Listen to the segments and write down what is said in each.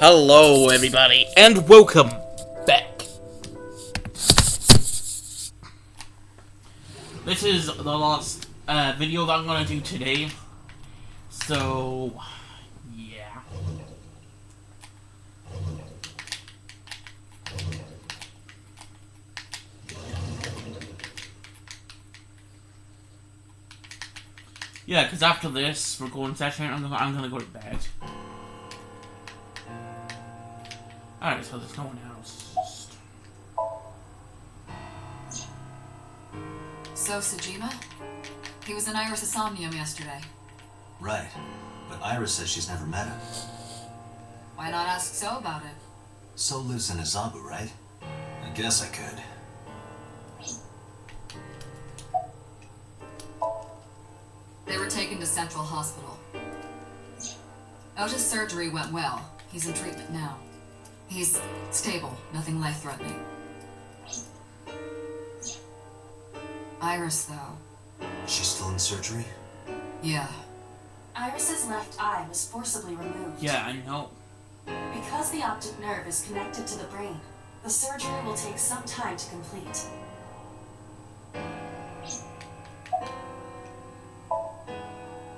Hello everybody, and welcome back. This is the last video that I'm going to do today, so yeah. Yeah, because after this recording session, I'm gonna go to bed. Alright, so there's no one else. So, Sajima? He was in Iris' somnium yesterday. Right, but Iris says she's never met him. Why not ask So about it? So lives in Azabu, right? I guess I could. They were taken to Central Hospital. Ota's surgery went well. He's in treatment now. He's stable, nothing life-threatening. Iris, though. She's still in surgery? Yeah. Iris's left eye was forcibly removed. Yeah, I know. Because the optic nerve is connected to the brain, the surgery will take some time to complete.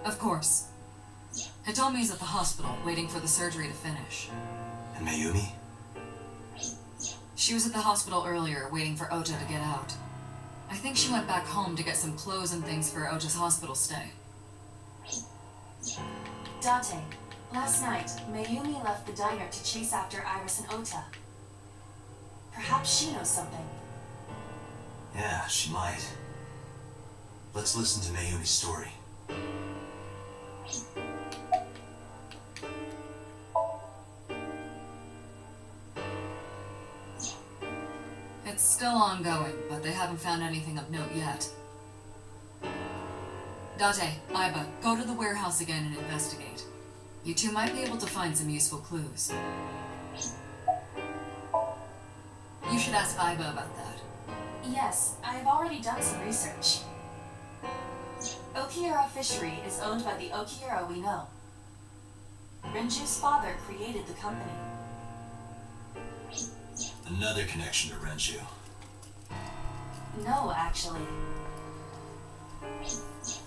Of course. Hitomi's at the hospital, waiting for the surgery to finish. And Mayumi? She was at the hospital earlier, waiting for Ota to get out. I think she went back home to get some clothes and things for Ota's hospital stay. Dante, last night, Mayumi left the diner to chase after Iris and Ota. Perhaps she knows something. Yeah, she might. Let's listen to Mayumi's story. It's still ongoing, but they haven't found anything of note yet. Dante, Aiba, go to the warehouse again and investigate. You two might be able to find some useful clues. You should ask Aiba about that. Yes, I have already done some research. Okiura Fishery is owned by the Okiura we know. Renju's father created the company. Another connection to Renju. No, actually.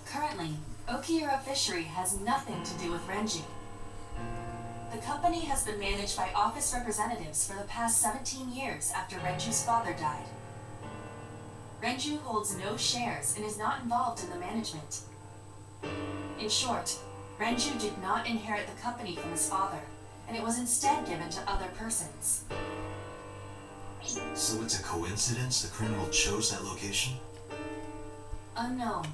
Currently, Okiura Fishery has nothing to do with Renju. The company has been managed by office representatives for the past 17 years after Renju's father died. Renju holds no shares and is not involved in the management. In short, Renju did not inherit the company from his father, and it was instead given to other persons. So it's a coincidence the criminal chose that location? Unknown.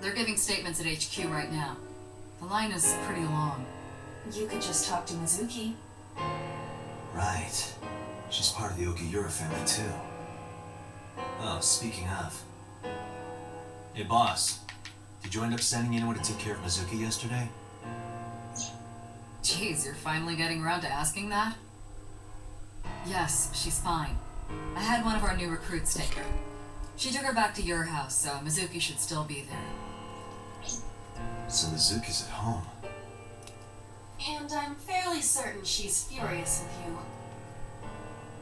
They're giving statements at HQ right now. The line is pretty long. You could just talk to Mizuki. Right. She's part of the Okiura family, too. Oh, speaking of. Hey, boss. Did you end up sending anyone to take care of Mizuki yesterday? Jeez, you're finally getting around to asking that? Yes, she's fine. I had one of our new recruits take her. She took her back to your house, so Mizuki should still be there. So Mizuki's at home. And I'm fairly certain she's furious with you.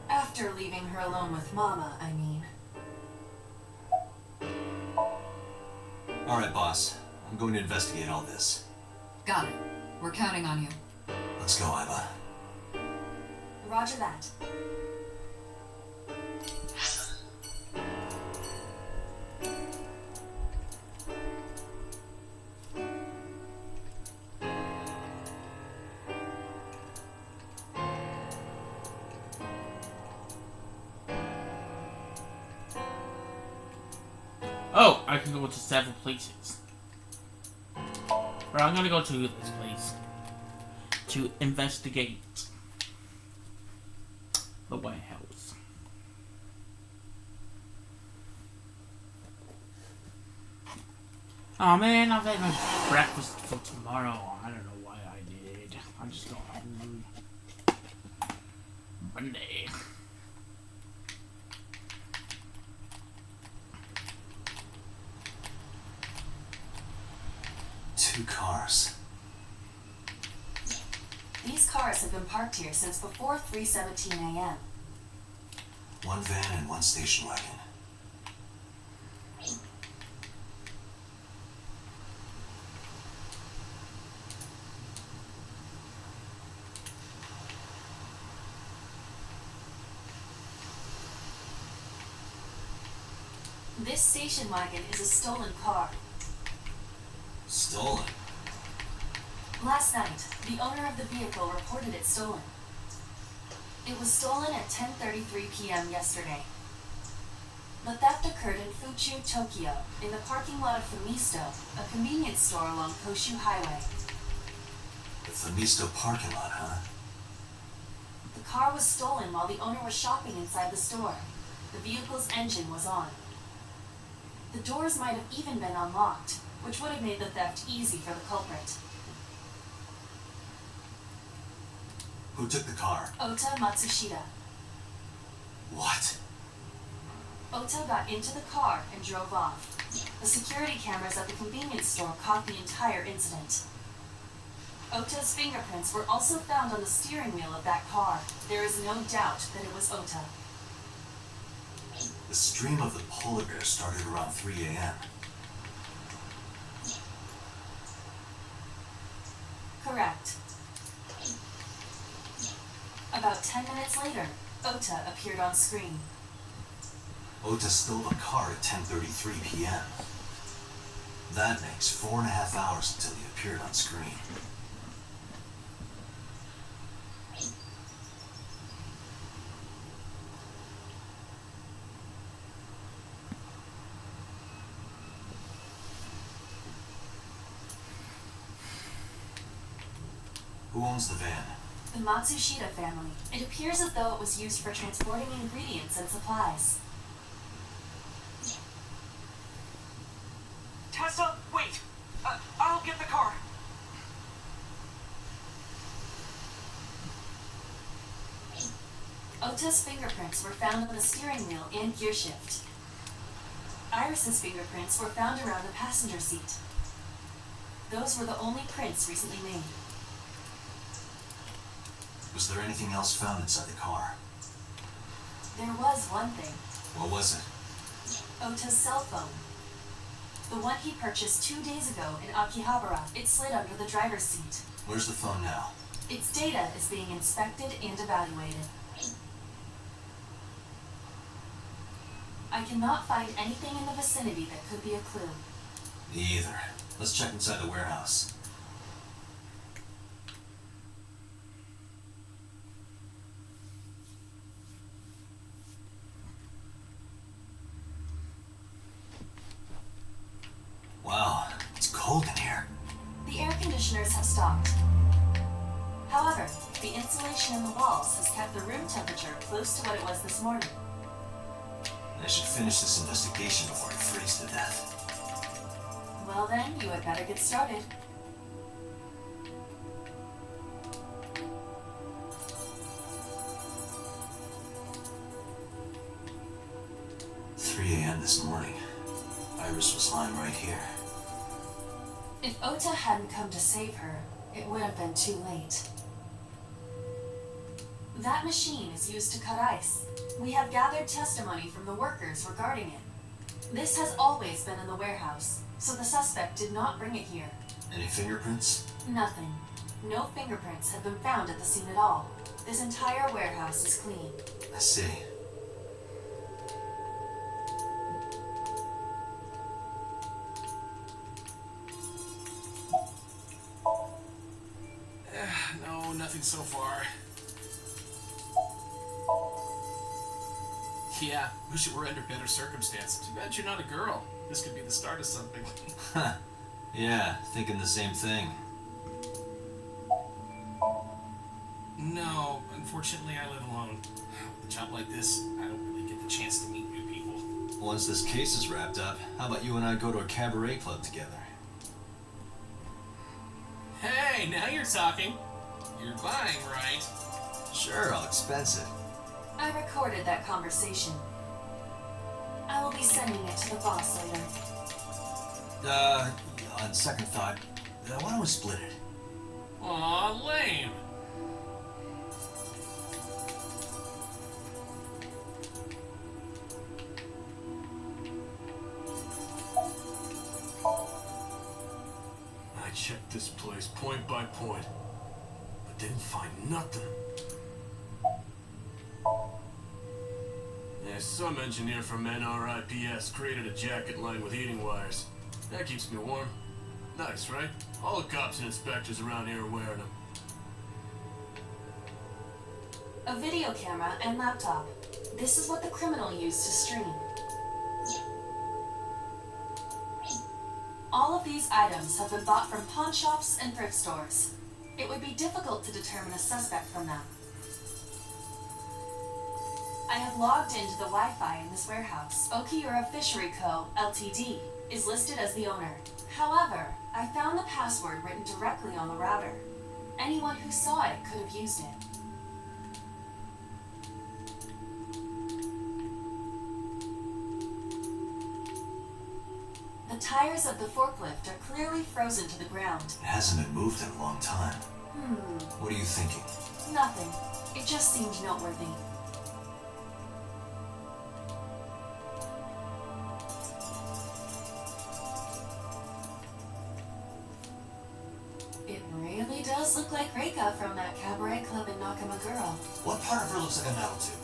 After leaving her alone with Mama, I mean. Alright, boss. I'm going to investigate all this. Got it. We're counting on you. Let's go, Aiba. Roger that. Oh, I can go to several places. But I'm gonna go to this place to investigate the White House. Oh man, I've had my breakfast for tomorrow. I don't know why I did. I'm just going hungry. Monday. 2 cars. These cars have been parked here since before 3:17 a.m. One van and one station wagon. This station wagon is a stolen car. Stolen? Last night, the owner of the vehicle reported it stolen. It was stolen at 10:33 p.m. yesterday. The theft occurred in Fuchu, Tokyo, in the parking lot of Famisto, a convenience store along Koshu Highway. The Famisto parking lot, huh? The car was stolen while the owner was shopping inside the store. The vehicle's engine was on. The doors might have even been unlocked, which would have made the theft easy for the culprit. Who took the car? Ota Matsushita. What? Ota got into the car and drove off. The security cameras at the convenience store caught the entire incident. Ota's fingerprints were also found on the steering wheel of that car. There is no doubt that it was Ota. The stream of the polar bear started around 3 a.m. Correct. About 10 minutes later, Ota appeared on screen. Ota stole the car at 10:33 p.m. That makes 4.5 hours until he appeared on screen. Who owns the van? The Matsushita family. It appears as though it was used for transporting ingredients and supplies. Tessa, wait! I'll get the car. Ota's fingerprints were found on the steering wheel and gear shift. Iris's fingerprints were found around the passenger seat. Those were the only prints recently made. Was there anything else found inside the car? There was one thing. What was it? Ota's cell phone. The one he purchased 2 days ago in Akihabara. It slid under the driver's seat. Where's the phone now? Its data is being inspected and evaluated. I cannot find anything in the vicinity that could be a clue. Me either. Let's check inside the warehouse. Wow, it's cold in here. The air conditioners have stopped. However, the insulation in the walls has kept the room temperature close to what it was this morning. I should finish this investigation before I freeze to death. Well then, you had better get started. "3 a.m. this morning. Iris was lying right here. If Ota hadn't come to save her, it would have been too late. That machine is used to cut ice. We have gathered testimony from the workers regarding it. This has always been in the warehouse, so the suspect did not bring it here. Any fingerprints? Nothing. No fingerprints have been found at the scene at all. This entire warehouse is clean. I see. No, nothing so far. Yeah, wish it were under better circumstances. Too bad you're not a girl. This could be the start of something. Yeah, thinking the same thing. No, unfortunately I live alone. With a job like this, I don't really get the chance to meet new people. Once this case is wrapped up, how about you and I go to a cabaret club together? Hey, now you're talking. You're buying, right? Sure, I'll expense it. I recorded that conversation. I will be sending it to the boss later. On second thought, why don't we split it? Aw, lame. I checked this place point by point, but didn't find nothing. Yeah, some engineer from NRIPS created a jacket lined with heating wires. That keeps me warm. Nice, right? All the cops and inspectors around here are wearing them. A video camera and laptop. This is what the criminal used to stream. All of these items have been bought from pawn shops and thrift stores. It would be difficult to determine a suspect from them. I have logged into the Wi-Fi in this warehouse. Okiura Fishery Co., Ltd. is listed as the owner. However, I found the password written directly on the router. Anyone who saw it could have used it. The tires of the forklift are clearly frozen to the ground. It hasn't been moved in a long time. What are you thinking? Nothing. It just seemed noteworthy. It really does look like Reika from that cabaret club in Nakamaguro. What part of her looks like a metal tube?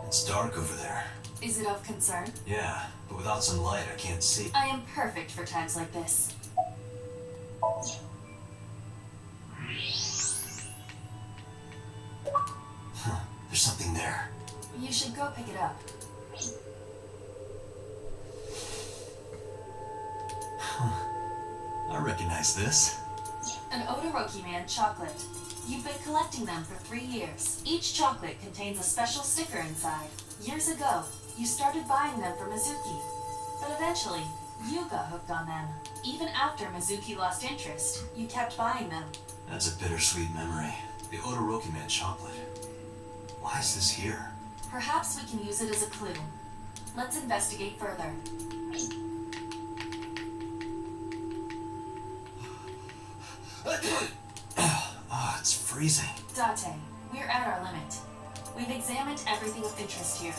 It's dark over there. Is it of concern? Yeah, but without some light, I can't see. I am perfect for times like this. Huh, there's something there. You should go pick it up. I recognize this. An Odoroki Man chocolate. You've been collecting them for 3 years. Each chocolate contains a special sticker inside. Years ago, you started buying them for Mizuki. But eventually, you got hooked on them. Even after Mizuki lost interest, you kept buying them. That's a bittersweet memory. The Odoroki Man chocolate. Why is this here? Perhaps we can use it as a clue. Let's investigate further. Oh, it's freezing. Dante, we're at our limit. We've examined everything of interest here.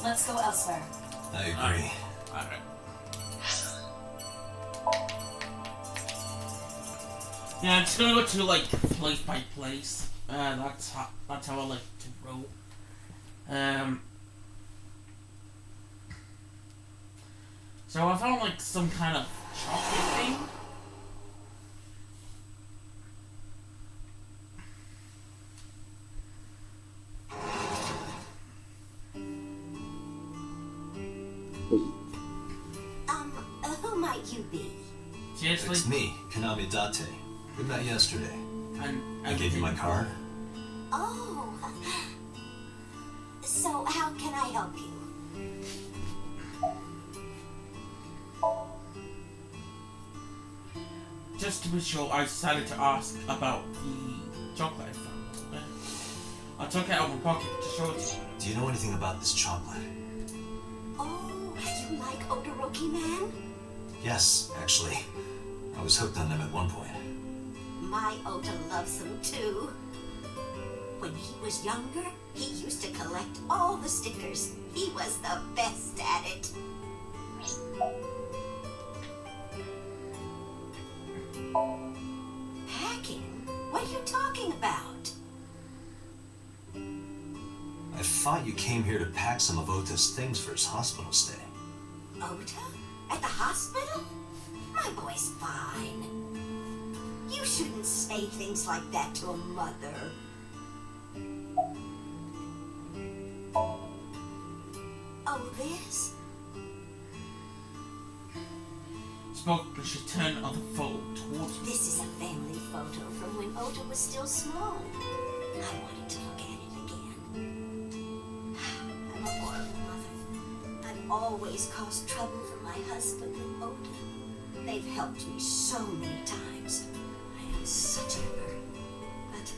Let's go elsewhere. I agree. Alright. Yeah, I'm just gonna go to like place by place. That's how I like to roll. So I found like some kind of chocolate thing. Who might you be? Seriously? It's me, Konami Dante. We met yesterday. And I gave you my card. Oh. So, how can I help you? Just to be sure, I decided to ask about the chocolate I found. I took it out of my pocket to show it to you. Do you know anything about this chocolate? Oh, you like Odoroki Man? Yes, actually. I was hooked on them at one point. My Ota loves them too. When he was younger, he used to collect all the stickers. He was the best at it. Packing? What are you talking about? I thought you came here to pack some of Ota's things for his hospital stay. Ota? At the hospital? My boy's fine. You shouldn't say things like that to a mother. Oh, this? Spoke, should turn other photo towards me. This is a family photo from when Ota was still small. I wanted to look at it again. I'm a horrible mother. I've always caused trouble for my husband and Ota. They've helped me so many times. I am such a burden. But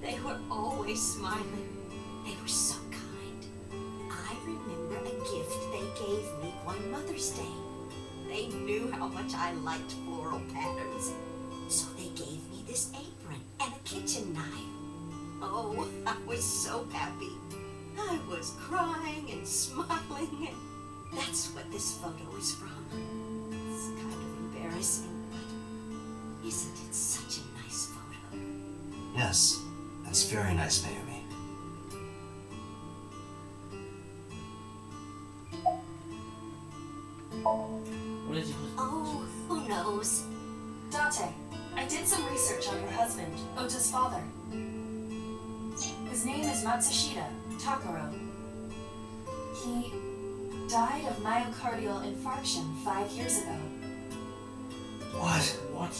they were always smiling. They were so kind. gave me one Mother's Day. They knew how much I liked floral patterns. So they gave me this apron and a kitchen knife. Oh, I was so happy. I was crying and smiling, and that's what this photo is from. It's kind of embarrassing, but isn't it such a nice photo? Yes, that's very nice, Naomi. What is it? Oh, who knows? Dante, I did some research on your husband, Ota's father. His name is Matsushita Takaro. He died of myocardial infarction 5 years ago. What? What?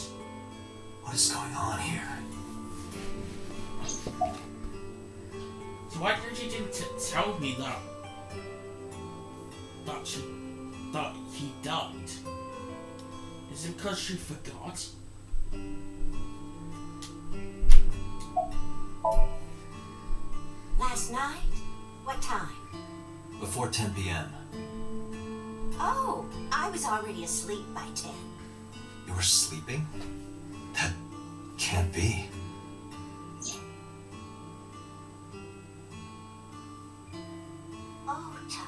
What is going on here? So why didn't you tell me that? That he died? Is it because she forgot? Last night? What time? Before 10 p.m. Oh, I was already asleep by 10. You were sleeping? That can't be. Ota.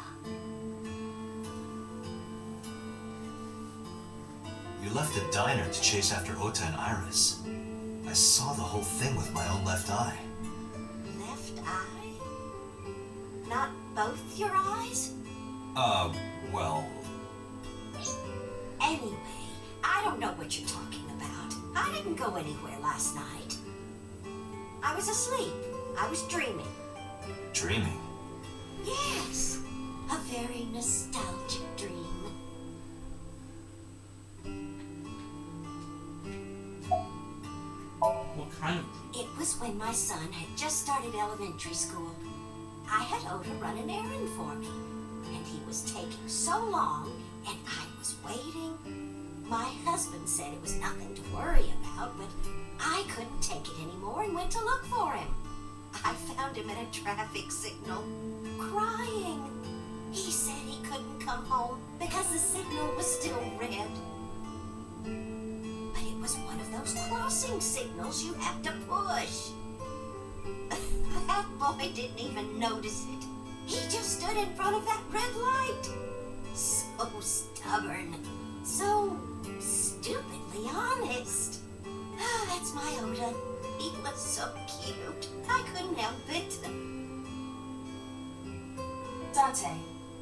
You left the diner to chase after Ota and Iris. I saw the whole thing with my own left eye. Left eye? Not both your eyes? Well... Anyway, I don't know what you're talking about. I didn't go anywhere last night. I was asleep. I was dreaming. Dreaming? Yes, a very nostalgic dream. What kind of dream? It was when my son had just started elementary school. I had Ota run an errand for me, and he was taking so long, and I was waiting. My husband said it was nothing to worry about, but I couldn't take it anymore and went to look for him. I found him at a traffic signal, crying. He said he couldn't come home because the signal was still red. But it was one of those crossing signals you have to push. That boy didn't even notice it. He just stood in front of that red light. So stubborn. So stupidly honest. That's my Ota. He was so cute. I couldn't help it. Dante,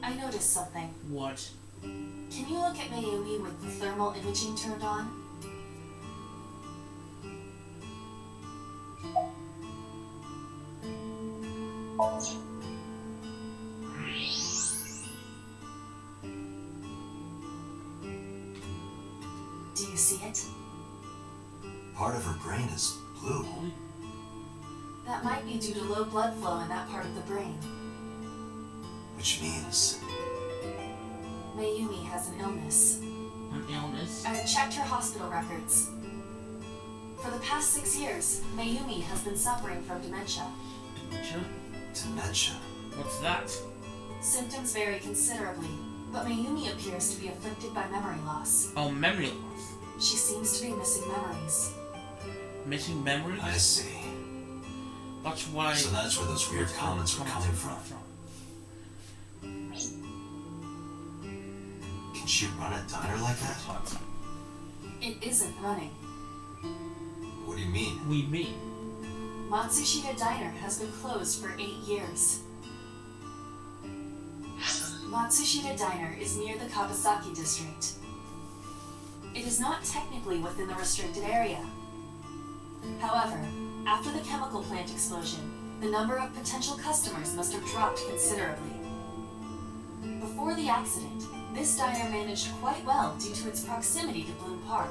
I noticed something. What? Can you look at Mayumi with the thermal imaging turned on? Do you see it? Part of her brain is blue. That might be due to low blood flow in that part of the brain. Which means... Mayumi has an illness. An illness? I checked her hospital records. For the past 6 years, Mayumi has been suffering from dementia. Dementia? Dementia. What's that? Symptoms vary considerably, but Mayumi appears to be afflicted by memory loss. Oh, memory loss. She seems to be missing memories. Missing memories? I see. That's why... So that's where those weird comments were coming from. Can she run a diner like that? What? It isn't running. What do you mean? We mean? Matsushita Diner has been closed for 8 years. Matsushita Diner is near the Kawasaki district. It is not technically within the restricted area. However, after the chemical plant explosion, the number of potential customers must have dropped considerably. Before the accident, this diner managed quite well due to its proximity to Bloom Park.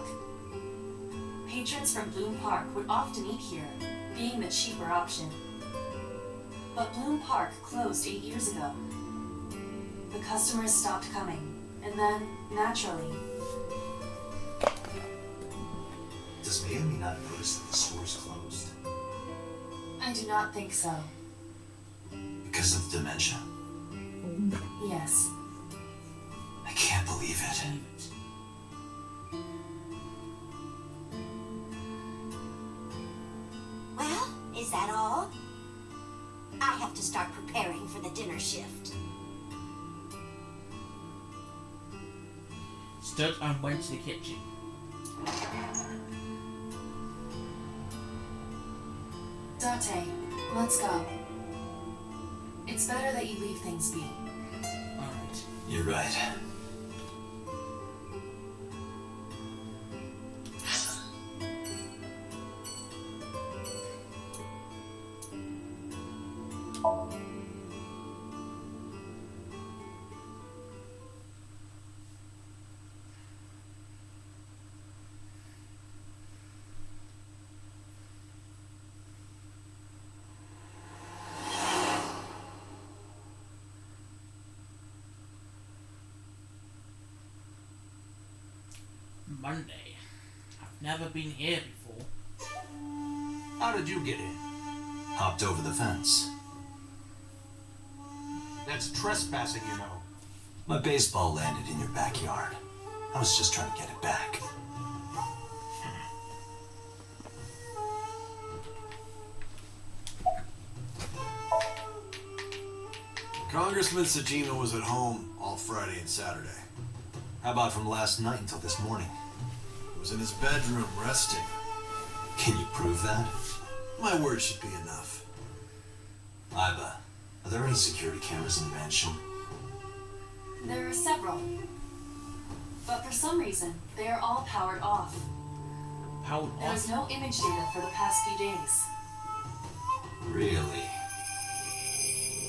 Patrons from Bloom Park would often eat here, being the cheaper option. But Bloom Park closed 8 years ago. The customers stopped coming, and then, naturally... Does Mayumi not notice that the store's closed? I do not think so. Because of the dementia? Yes. can't believe it. Well, is that all? I have to start preparing for the dinner shift. Stood and went to the kitchen. Dante, let's go. It's better that you leave things be. Alright. You're right. Monday. I've never been here before. How did you get in? Hopped over the fence. That's trespassing, you know. My baseball landed in your backyard. I was just trying to get it back. Congressman Sajima was at home all Friday and Saturday. How about from last night until this morning? He was in his bedroom resting. Can you prove that? My word should be enough. Iba, are there any security cameras in the mansion? There are several. But for some reason, they are all powered off. Powered There is off? no image data for the past few days. Really?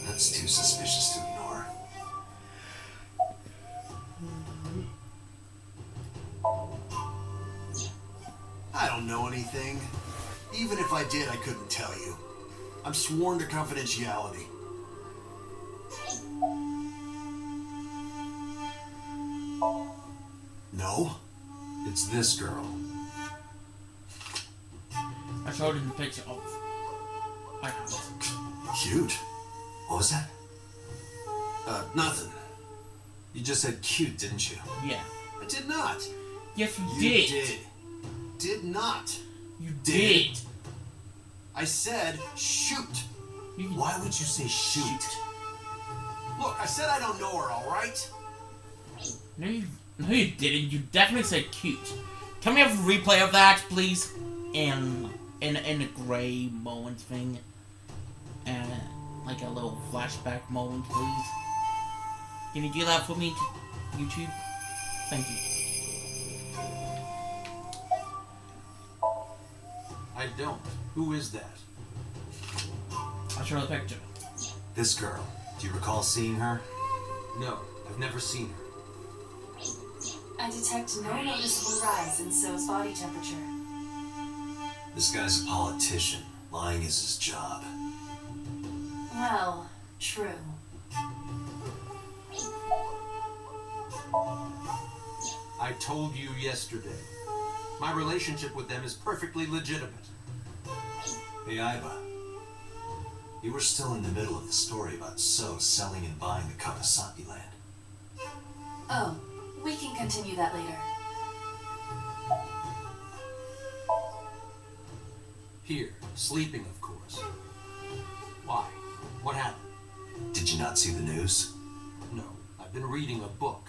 That's too suspicious to ignore. I don't know anything. Even if I did, I couldn't tell you. I'm sworn to confidentiality. No? It's this girl. I showed him the picture of. I have it. Cute. What was that? Nothing. You just said cute, didn't you? Yeah. I did not. Yes, you You did. Did not. You Did. did. I said shoot. You can Why would you say shoot? Look, I said I don't know her, alright? No, you didn't. You definitely said cute. Can we have a replay of that, please? In a grey moment thing. Like a little flashback moment, please. Can you do that for me, YouTube? Thank you. I don't. Who is that? I'll show the picture. This girl. Do you recall seeing her? No, I've never seen her. I detect no noticeable rise in So's body temperature. This guy's a politician. Lying is his job. Well, true. I told you yesterday. My relationship with them is perfectly legitimate. Hey, Iba. You were still in the middle of the story about So selling and buying the Kawasaki land. Oh, we can continue that later. Here, sleeping, of course. Why? What happened? Did you not see the news? No, I've been reading a book.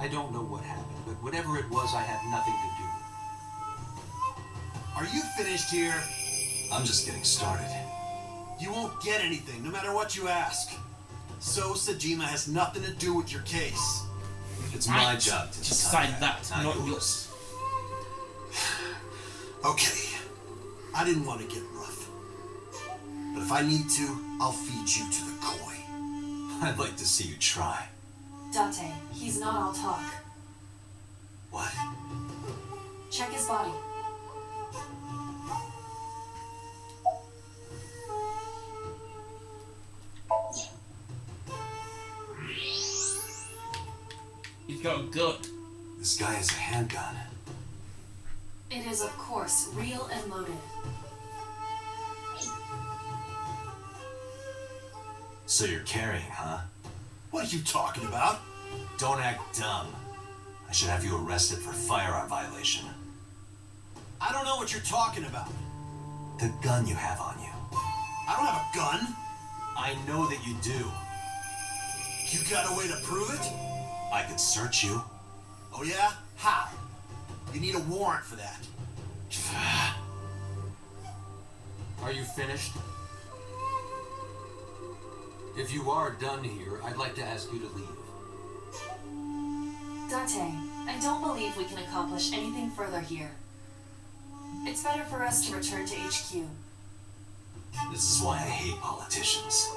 I don't know what happened, but whatever it was, I had nothing to do. Are you finished here? I'm just getting started. You won't get anything, no matter what you ask. So Sajima has nothing to do with your case. It's Right. my job to Decide decide that, not not yours. yours. Okay, I didn't want to get rough. But if I need to, I'll feed you to the koi. I'd like to see you try. Dante, he's not all talk. What? Check his body. He's got a gun. This guy has a handgun. It is, of course, real and loaded. So you're carrying, huh? What are you talking about? Don't act dumb. I should have you arrested for firearm violation. I don't know what you're talking about. The gun you have on you. I don't have a gun. I know that you do. You got a way to prove it? I could search you. Oh yeah? How? You need a warrant for that. Are you finished? If you are done here, I'd like to ask you to leave. Dante, I don't believe we can accomplish anything further here. It's better for us to return to HQ. This is why I hate politicians.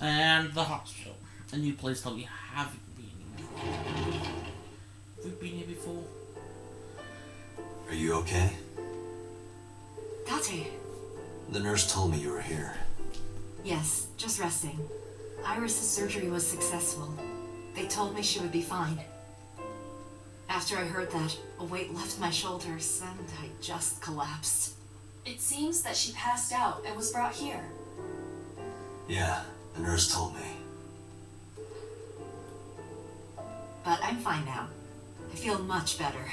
And the hospital. A new place that we haven't been in before. Have we been here before? Are you okay? Dante. The nurse told me you were here. Yes, just resting. Iris's surgery was successful. They told me she would be fine. After I heard that, a weight left my shoulders and I just collapsed. It seems that she passed out and was brought here. Yeah, the nurse told me. But I'm fine now. I feel much better.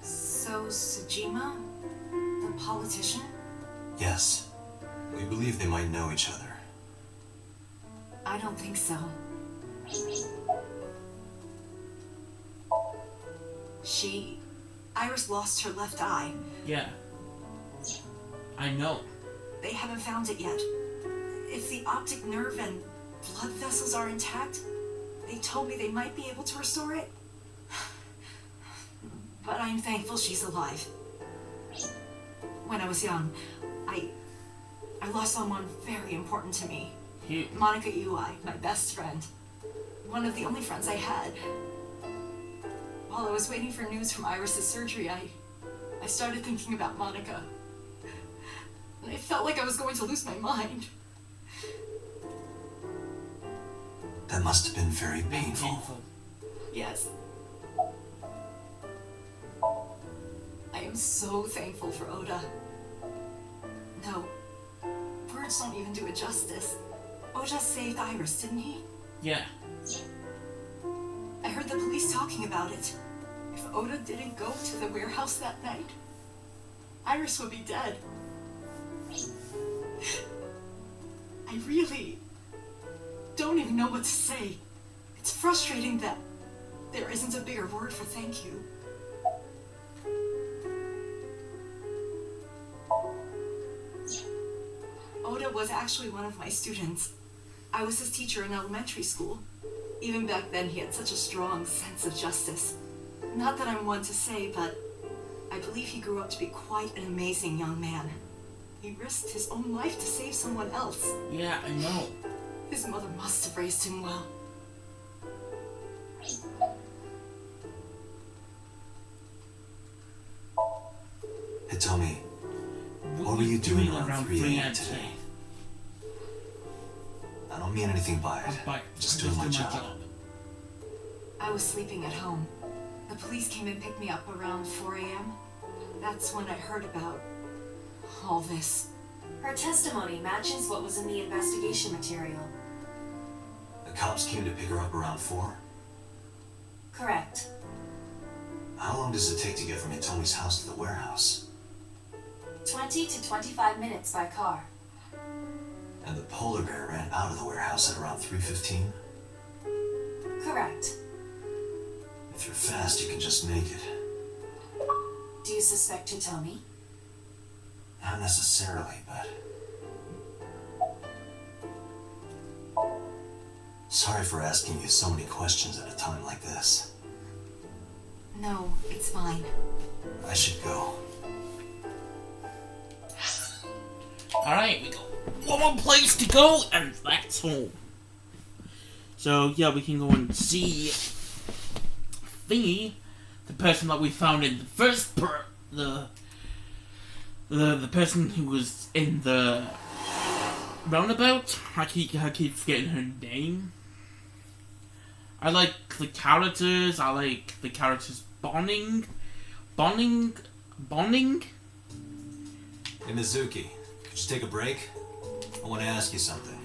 So, Sejima? The politician? Yes. We believe they might know each other. I don't think so. Iris lost her left eye. Yeah. I know. They haven't found it yet. If the optic nerve and blood vessels are intact, they told me they might be able to restore it. But I'm thankful she's alive. When I was young, I lost someone very important to me. Monica Ui, my best friend. One of the only friends I had. While I was waiting for news from Iris's surgery, I started thinking about Monica. And I felt like I was going to lose my mind. That must have been very painful. Yes. I am so thankful for Oda. No, words don't even do it justice. Oda saved Iris, didn't he? Yeah. I heard the police talking about it. If Oda didn't go to the warehouse that night, Iris would be dead. I really don't even know what to say. It's frustrating that there isn't a bigger word for thank you. Oda was actually one of my students. I was his teacher in elementary school. Even back then, he had such a strong sense of justice. Not that I'm one to say, but I believe he grew up to be quite an amazing young man. He risked his own life to save someone else. Yeah, I know. His mother must have raised him well. Hey, Tommy, what were you doing around 3 a.m. today? I don't mean anything by it. Just doing my job. I was sleeping at home. The police came and picked me up around 4 a.m. That's when I heard about all this. Her testimony matches what was in the investigation material. The cops came to pick her up around 4? Correct. How long does it take to get from Hitomi's house to the warehouse? 20 to 25 minutes by car. And the polar bear ran out of the warehouse at around 3:15? Correct. If you're fast, you can just make it. Do you suspect Hitomi? Not necessarily, but... Sorry for asking you so many questions at a time like this. No, it's fine. I should go. Alright, we got one more place to go, and that's home. So, yeah, we can go and see Thingy, the person that we found in the first the person who was in the roundabout. I keep forgetting her name. I like the characters. I like the characters bonding. Hey Mizuki, could you take a break? I want to ask you something.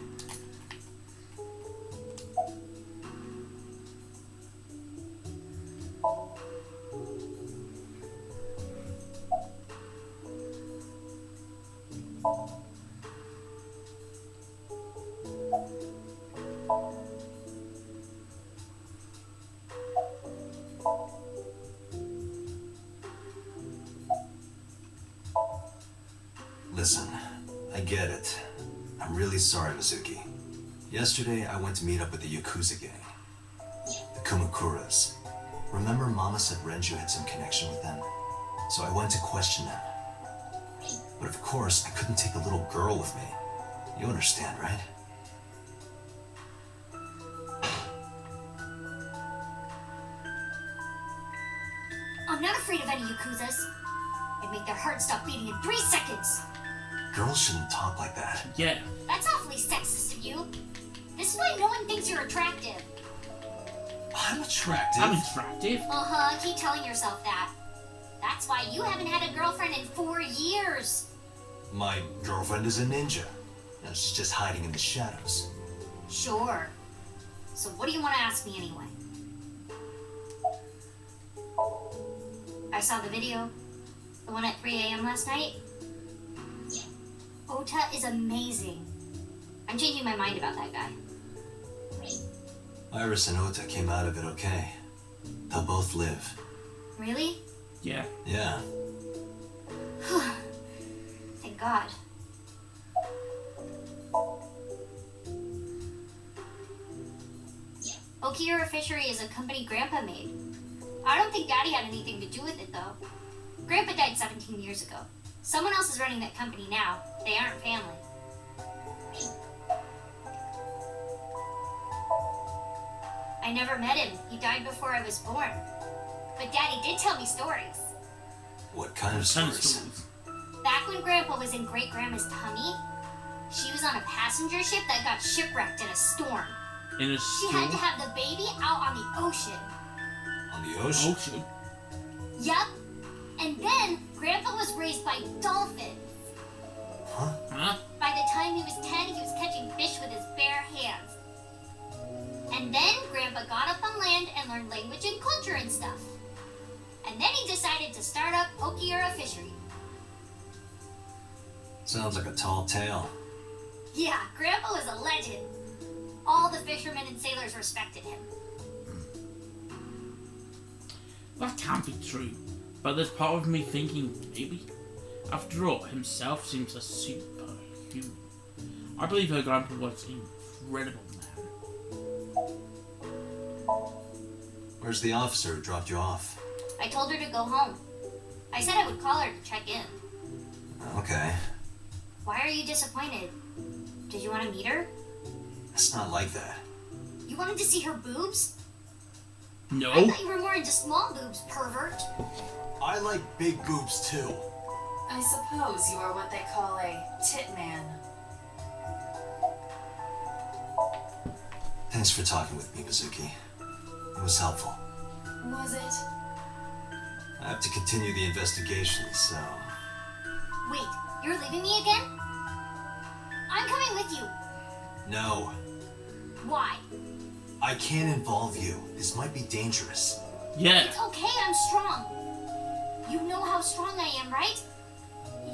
Listen, I get it. I'm really sorry, Mizuki. Yesterday, I went to meet up with the Yakuza gang. The Kumakuras. Remember Mama said Renju had some connection with them? So I went to question them. But of course, I couldn't take a little girl with me. You understand, right? I'm not afraid of any Yakuzas. I'd make their hearts stop beating in 3 seconds. Girls shouldn't talk like that. Yeah. That's awfully sexist of you. This is why no one thinks you're attractive. I'm attractive. I'm attractive. Uh-huh, keep telling yourself that. That's why you haven't had a girlfriend in 4 years. My girlfriend is a ninja. Now she's just hiding in the shadows. Sure. So what do you want to ask me anyway? I saw the video. The one at 3 a.m. last night. Ota is amazing. I'm changing my mind about that guy. Iris and Ota came out of it okay. They'll both live. Really? Yeah. Yeah. Thank God. Okira Fishery is a company Grandpa made. I don't think Daddy had anything to do with it, though. Grandpa died 17 years ago. Someone else is running that company now. They aren't family. I never met him. He died before I was born. But Daddy did tell me stories. What kind of stories? Back when Grandpa was in Great-Grandma's tummy, she was on a passenger ship that got shipwrecked in a storm. In a She had to have the baby out on the ocean. On the ocean? Ocean. Yup. And then Grandpa was raised by dolphins. Huh? By the time he was 10, he was catching fish with his bare hands. And then Grandpa got up on land and learned language and culture and stuff. And then he decided to start up Okira Fishery. Sounds like a tall tale. Yeah, Grandpa was a legend. All the fishermen and sailors respected him. That can't be true. But there's part of me thinking, maybe. After all, himself seems a superhuman. I believe her grandpa was an incredible man. Where's the officer who dropped you off? I told her to go home. I said I would call her to check in. Okay. Why are you disappointed? Did you want to meet her? It's not like that. You wanted to see her boobs? No. I thought you were more into small boobs, pervert. I like big boobs too. I suppose you are what they call a tit man. Thanks for talking with me, Mizuki. It was helpful. Was it? I have to continue the investigation, so... Wait, you're leaving me again? I'm coming with you. No. Why? I can't involve you. This might be dangerous. Yeah. It's okay, I'm strong. You know how strong I am, right?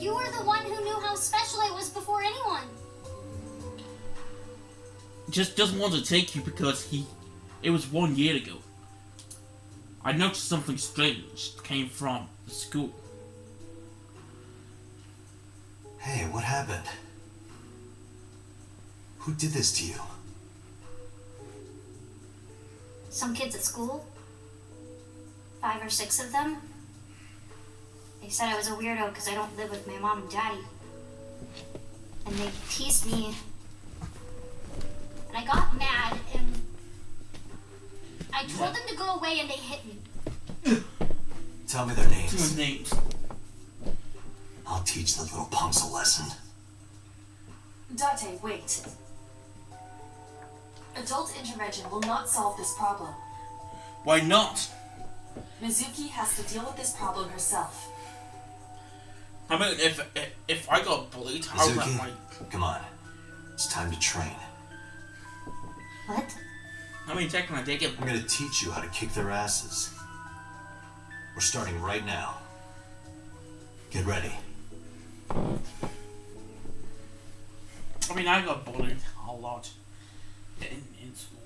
You were the one who knew how special I was before anyone. Just doesn't want to take you because it was 1 year ago. I noticed something strange came from the school. Hey, what happened? Who did this to you? Some kids at school. 5 or 6 of them. They said I was a weirdo because I don't live with my mom and daddy. and they teased me. And I got mad, and I told them to go away, and they hit me. Tell me their names. Their names. I'll teach the little punks a lesson. Dante, wait. Adult intervention will not solve this problem. Why not? Mizuki has to deal with this problem herself. I mean, if I got bullied, how would Mizuki, that come on. It's time to train. What? I mean, technically, they get. I'm gonna teach you how to kick their asses. We're starting right now. Get ready. I mean, I got bullied a lot in school.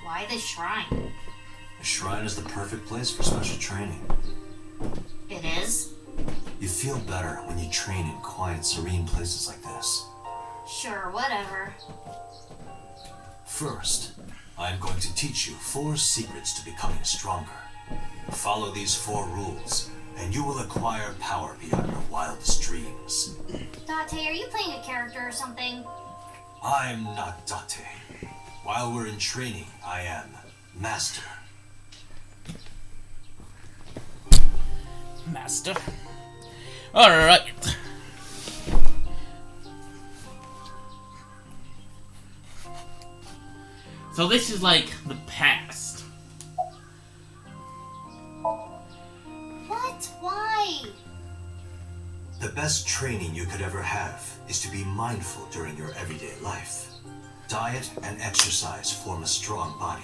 Why the shrine? The shrine is the perfect place for special training. It is? You feel better when you train in quiet, serene places like this. Sure, whatever. First, I'm going to teach you 4 secrets to becoming stronger. Follow these 4 rules, and you will acquire power beyond your wildest dreams. Dante, are you playing a character or something? I'm not Dante. While we're in training, I am Master. Master. Alright. So this is like the past. What? Why? The best training you could ever have is to be mindful during your everyday life. Diet and exercise form a strong body.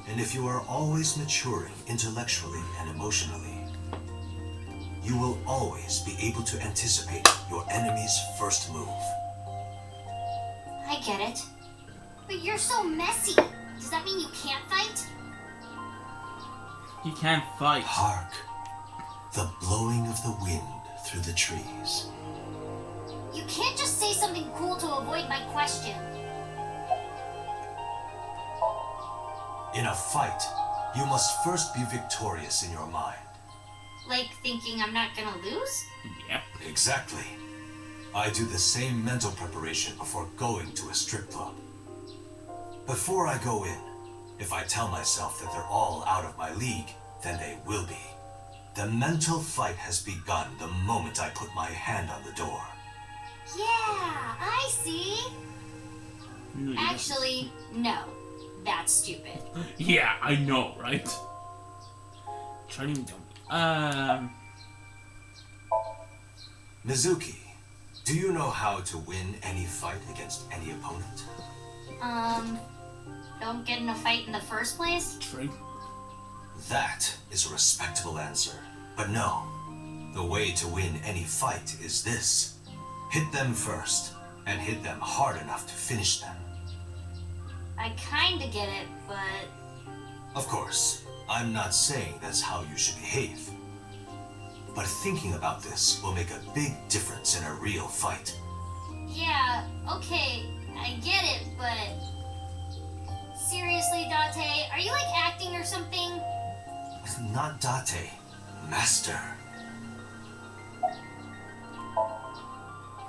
And if you are always maturing intellectually and emotionally, you will always be able to anticipate your enemy's first move. I get it. But you're so messy. Does that mean you can't fight? He can't fight. Hark, the blowing of the wind through the trees. You can't just say something cool to avoid my question. In a fight, you must first be victorious in your mind. Like thinking I'm not gonna lose? Yep. Exactly. I do the same mental preparation before going to a strip club. Before I go in, if I tell myself that they're all out of my league, then they will be. The mental fight has begun the moment I put my hand on the door. Yeah, I see. No, Actually, no. That's stupid. yeah, I know, right? Training Mizuki, do you know how to win any fight against any opponent? Don't get in a fight in the first place? True. That is a respectable answer. But no, the way to win any fight is this. Hit them first, and hit them hard enough to finish them. I kinda get it, but... Of course, I'm not saying that's how you should behave. But thinking about this will make a big difference in a real fight. Yeah, okay, I get it, but... Seriously, Dante, are you like acting or something? Not Dante, Master.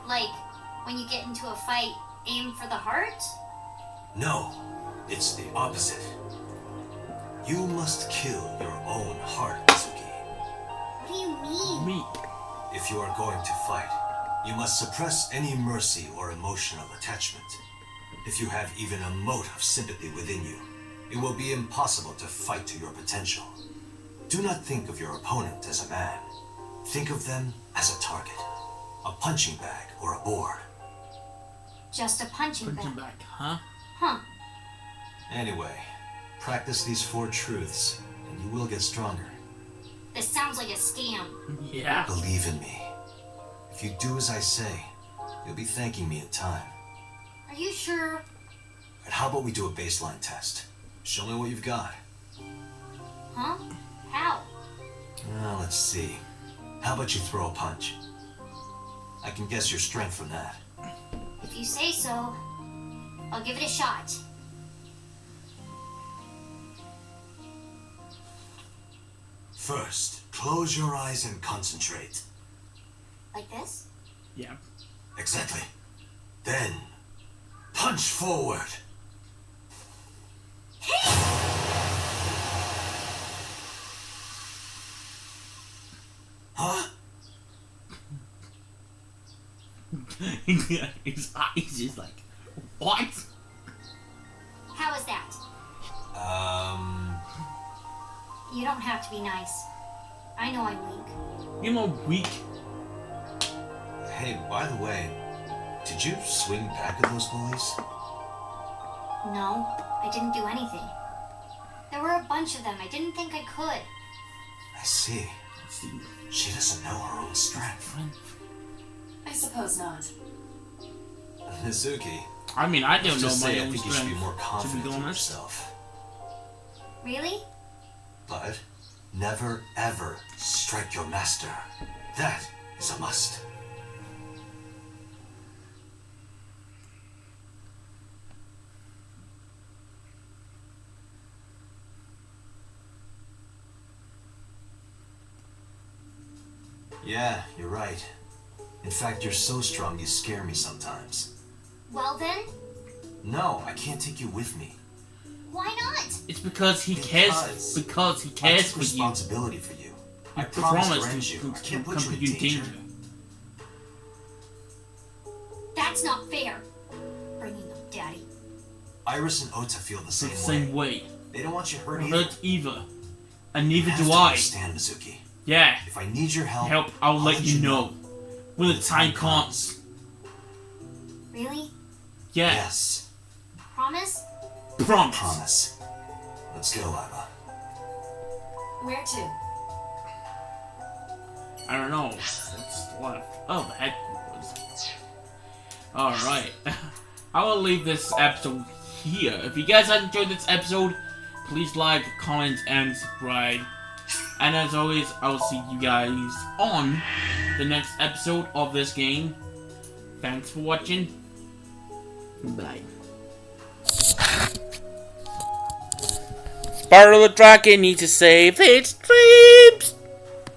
Like, when you get into a fight, aim for the heart? No, it's the opposite. You must kill your own heart, Mizuki. What do you mean? Me. If you are going to fight, you must suppress any mercy or emotional attachment. If you have even a mote of sympathy within you, it will be impossible to fight to your potential. Do not think of your opponent as a man. Think of them as a target, a punching bag or a board. Just a punching Punching bag. back, huh? Huh. Anyway, practice these 4 truths, and you will get stronger. This sounds like a scam. Yeah. Believe in me. If you do as I say, you'll be thanking me in time. Are you sure? And how about we do a baseline test? Show me what you've got. Huh? How? Well, let's see. How about you throw a punch? I can guess your strength from that. If you say so, I'll give it a shot. First, close your eyes and concentrate. Like this? Yeah. Exactly. Then, punch forward. Huh? His eyes is like, what? How was that? You don't have to be nice. I know I'm weak. You know, weak. Hey, by the way, did you swing back at those bullies? No, I didn't do anything. There were a bunch of them. I didn't think I could. I see. She doesn't know her own strength. I suppose not. Mizuki. I mean, I don't know just my say I own think you should be strength, more to be confident in honest. yourself. Really? But never ever strike your master. That is a must. Yeah, you're right. In fact, you're so strong you scare me sometimes. Well then, No, I can't take you with me. why not? It's because he cares. Because he I cares took for you. responsibility for you. I He promised promised Renju. to I can't put come you to in you danger. danger. That's not fair. Bringing up Daddy. Iris and Ota feel the It's the same same way. They don't want you hurt Or either. hurt either. And neither You have do to I. understand, Mizuki. Yeah. If I need your help, I'll let you know. When the time comes. Really? Yeah. Yes. Promise? Promise. Promise. Let's go, Iva. Where to? I don't know. What's left? Oh, the headquarters. Alright. I will leave this episode here. If you guys have enjoyed this episode, please like, comment, and subscribe. And as always, I will see you guys on the next episode of this game. Thanks for watching. Bye. Part of the dragon needs to save its tree.